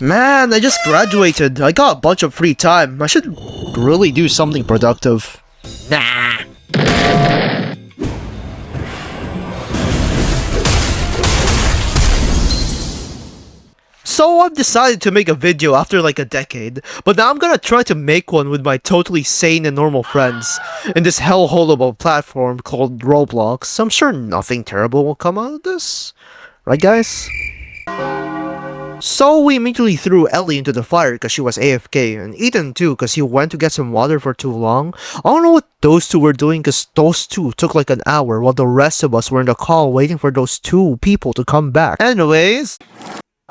Man, I just graduated. I got a bunch of free time. I should really do something productive. Nah. So I've decided to make a video after like a decade, but now I'm gonna try to make one with my totally sane and normal friends in this hellhole of a platform called Roblox. I'm sure nothing terrible will come out of this. Right, guys? So we immediately threw Ellie into the fire because she was AFK, and Ethan too because he went to get some water for too long. I don't know what those two were doing because those two took like an hour while the rest of us were in the call waiting for those two people to come back. Anyways...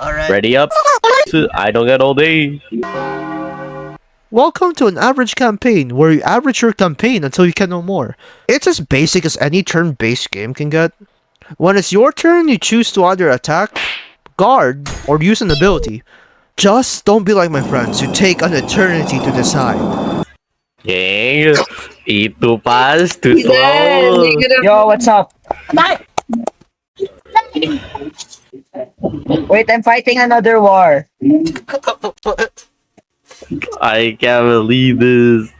Alright. Ready up? I don't get all day. Welcome to an average campaign, where you average your campaign until you can no more. It's as basic as any turn-based game can get. When it's your turn, you choose to either attack, guard, or use an ability. Just don't be like my friends who take an eternity to decide. Gang, itu pas too slow. Yo, what's up? Wait, I'm fighting another war. I can't believe this.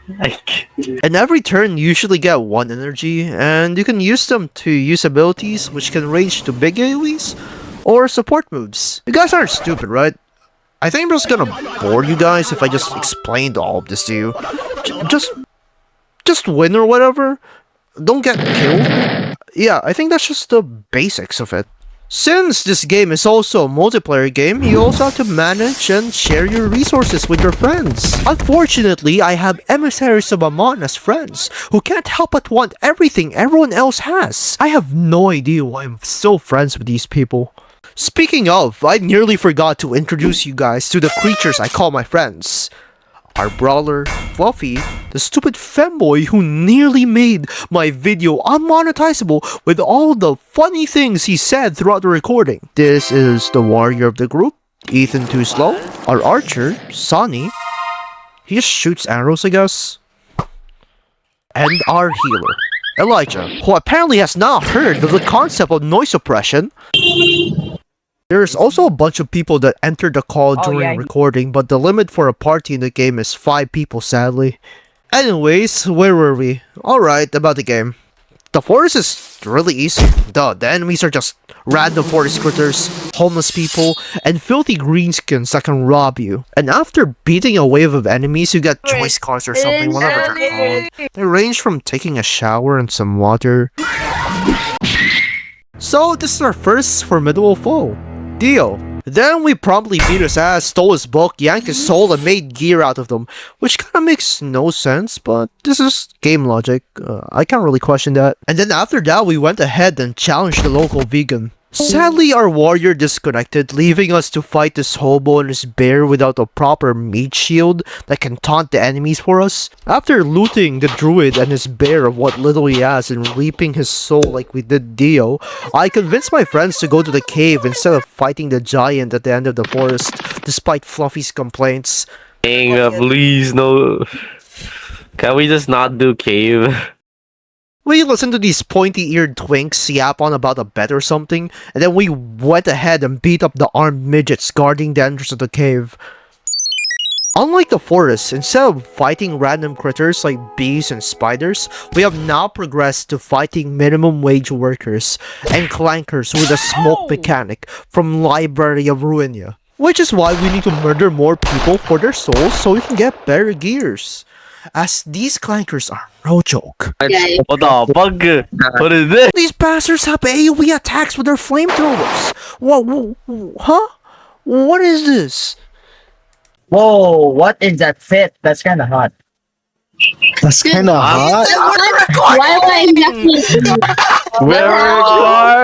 And every turn you usually get one energy, and you can use them to use abilities which can range to big AoEs or support moves. You guys aren't stupid, right? I think I'm just gonna bore you guys if I just explained all of this to you. Just win or whatever. Don't get killed. Yeah, I think that's just the basics of it. Since this game is also a multiplayer game, you also have to manage and share your resources with your friends. Unfortunately, I have emissaries of Amon as friends, who can't help but want everything everyone else has. I have no idea why I'm still friends with these people. Speaking of, I nearly forgot to introduce you guys to the creatures I call my friends. Our brawler, Fluffy, the stupid femboy who nearly made my video unmonetizable with all the funny things he said throughout the recording. This is the warrior of the group, Ethan Too Slow. Our archer, Sonny. He just shoots arrows, I guess. And our healer, Elijah, who apparently has not heard of the concept of noise suppression. There's also a bunch of people that entered the call during recording, but the limit for a party in the game is 5 people, sadly. Anyways, where were we? Alright, about the game. The forest is really easy. The enemies are just random forest critters, homeless people, and filthy greenskins that can rob you. And after beating a wave of enemies, you get choice cards or something, whatever they're called. They range from taking a shower and some water. So, this is our first formidable foe. Dio. Then we promptly beat his ass, stole his book, yanked his soul, and made gear out of them. Which kinda makes no sense, but this is game logic. I can't really question that. And then after that, we went ahead and challenged the local vegan. Sadly, our warrior disconnected, leaving us to fight this hobo and his bear without a proper meat shield that can taunt the enemies for us. After looting the druid and his bear of what little he has and reaping his soul like we did Dio, I convinced my friends to go to the cave instead of fighting the giant at the end of the forest, despite Fluffy's complaints. Gang, please, no. Can we just not do cave? We listened to these pointy-eared twinks yap on about a bet or something, and then we went ahead and beat up the armed midgets guarding the entrance of the cave. Unlike the forest, instead of fighting random critters like bees and spiders, we have now progressed to fighting minimum wage workers and clankers with a smoke mechanic from Library of Ruinia. Which is why we need to murder more people for their souls so we can get better gears. As these clankers are no joke. What the fuck? What is this? These bastards have AoE attacks with their flamethrowers. What? Huh? What is this? Whoa, what is that fit? That's kinda hot. That's kinda hot. Why am I We're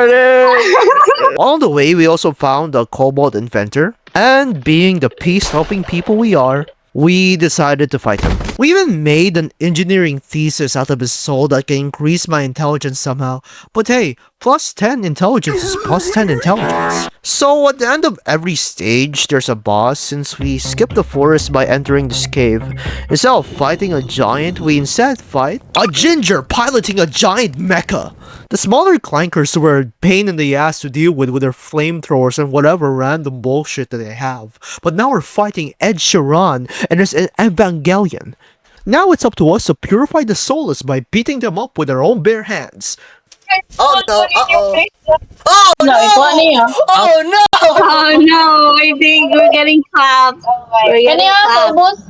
recording! On the way, we also found a kobold inventor. And being the peace-loving people we are, we decided to fight him. We even made an engineering thesis out of his soul that can increase my intelligence somehow. But hey, plus 10 intelligence is plus 10 intelligence. So at the end of every stage, there's a boss since we skipped the forest by entering this cave. Instead of fighting a giant, we instead fight a ginger piloting a giant mecha. The smaller clankers were a pain in the ass to deal with their flamethrowers and whatever random bullshit that they have. But now we're fighting Ed Sheeran and his Evangelion. Now it's up to us to purify the soulless by beating them up with our own bare hands. Oh no, uh-oh. Oh No, it's funny. Oh no! Oh no, I think we're getting clapped. We're getting clapped.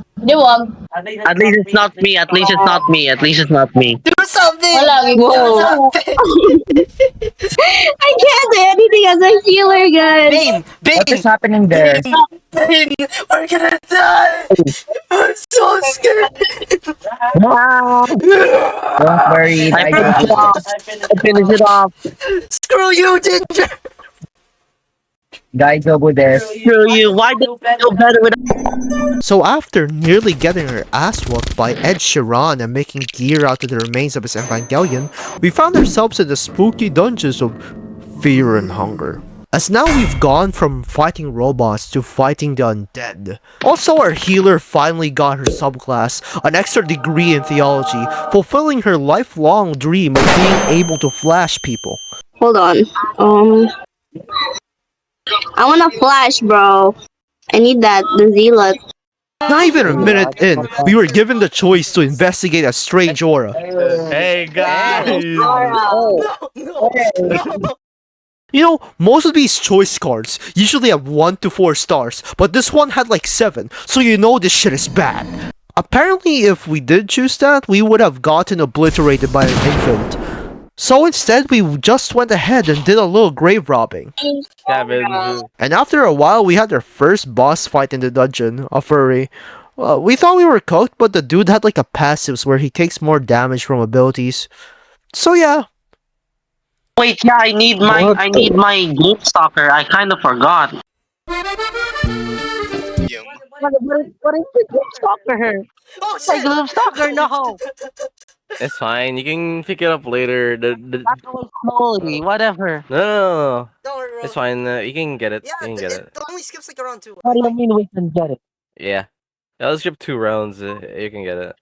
At least it's not me. At least it's not me. At least it's not me. Do something! Whoa. Do something! I can't do anything as a healer, guys. Bane! What is Bane! happening there? Bane! We're gonna die! I'm so scared! Don't worry. I finish it off. Screw you, Ginger! Guys over there. Screw you. Why did you feel better with So after nearly getting her ass whooped by Ed Sheeran and making gear out of the remains of his Evangelion, we found ourselves in the spooky dungeons of Fear and Hunger. As now we've gone from fighting robots to fighting the undead. Also, our healer finally got her subclass, an extra degree in theology, fulfilling her lifelong dream of being able to flash people. Hold on. I wanna flash, bro. I need that, the zealot. Not even a minute in, we were given the choice to investigate a strange aura. Hey guys! You know, most of these choice cards usually have 1 to 4 stars, but this one had like 7, so you know this shit is bad. Apparently, if we did choose that, we would have gotten obliterated by an infant. So instead, we just went ahead and did a little grave robbing. Cameos. And after a while, we had our first boss fight in the dungeon, a furry. We thought we were cooked, but the dude had like a passives where he takes more damage from abilities. So yeah. Wait, yeah, I need my Gloom Stalker. I kind of forgot. What is the Gloom Stalker? Oh My shit! Gloom Stalker, no! It's fine. You can pick it up later. Slowly, whatever. No. Don't worry, bro. It's fine. You can get it. Yeah, You can get it. it only skips like around 2. What do you mean we can get it? Yeah. Let's skip 2 rounds. You can get it.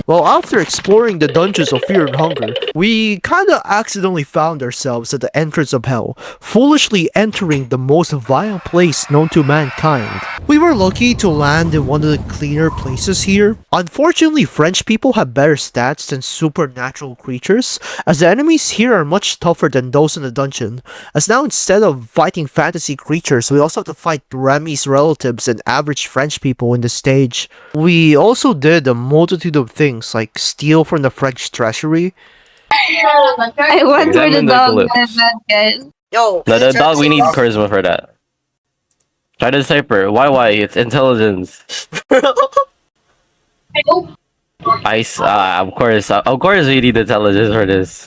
Well, after exploring the dungeons of Fear and Hunger, we kinda accidentally found ourselves at the entrance of Hell, foolishly entering the most vile place known to mankind. We were lucky to land in one of the cleaner places here. Unfortunately, French people have better stats than supernatural creatures, as the enemies here are much tougher than those in the dungeon, as now instead of fighting fantasy creatures, we also have to fight Remy's relatives and average French people in the stage. We also did a multitude of things, like steal from the French treasury. I went for the Examine the dog, glyphs. guys. Yo, No, the dog, we need Jackson. charisma for that. Try to decipher. Why? It's intelligence. Ice. Of course, we need intelligence for this.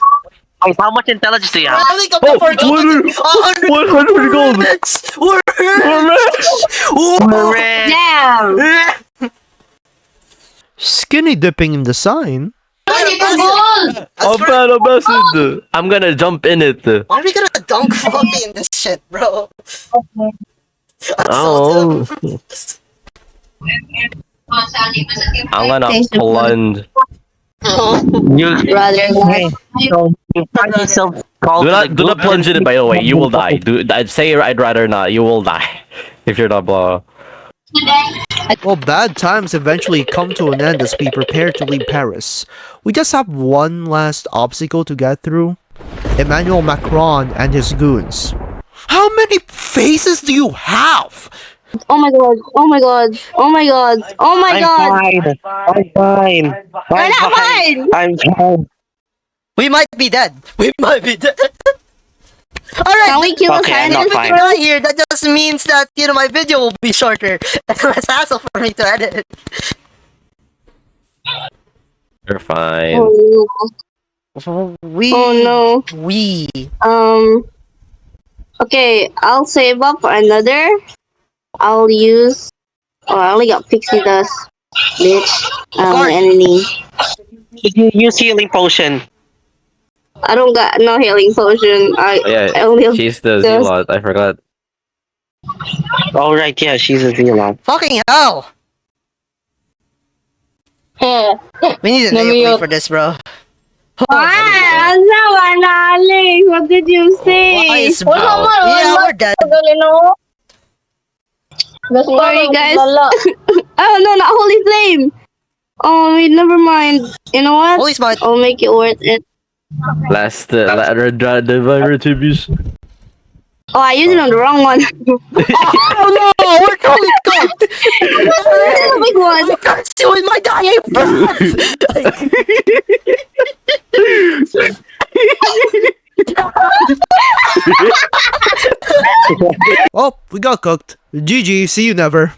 Wait, how much intelligence do you have? I think I'm for 100 gold. We're Damn! Skinny dipping in the sign. I'm fan of acid. I'm gonna jump in it. Why are we gonna dunk Fluffy in this shit, bro? Oh. I'm gonna plunge. You Rather than you find yourself called Do not plunge in it. By the way, you will die. I'd say I'd rather not. You will die if you're not blow. Well, bad times eventually come to an end as we prepare to leave Paris. We just have one last obstacle to get through. Emmanuel Macron and his goons. How many faces do you have? oh my god, oh my god, oh my god, oh my god! I'm fine. You're not fine! I'm fine. We might be dead. We might be dead. Alright, Can we kill Okay, I'm a not silence? fine. not here. That just means that, my video will be shorter. And less hassle for me to edit. You're fine. We. Oh no. We. Okay, I'll save up for another. I'll use. Oh, I only got pixie dust, bitch. Enemy. You use healing potion. I don't got no healing potion. I Yeah, only have she's the dust. zealot. I forgot. Oh right, yeah, she's a zealot. Fucking hell! Yeah. We need an Let me AOP up. for this, bro. Ah, naman, Alex. What did you say? Why is Ow. Yeah, we're dead. Sorry, guys. Oh, no, not Holy Flame. Oh, wait, never mind. You know what? Holy smite. I'll make it worth it. Last divine retribution. Oh, I used it on the wrong one. Oh no, we're totally cooked. The big one. I can't see with my dying breath. Oh, we got cooked. GG, see you never.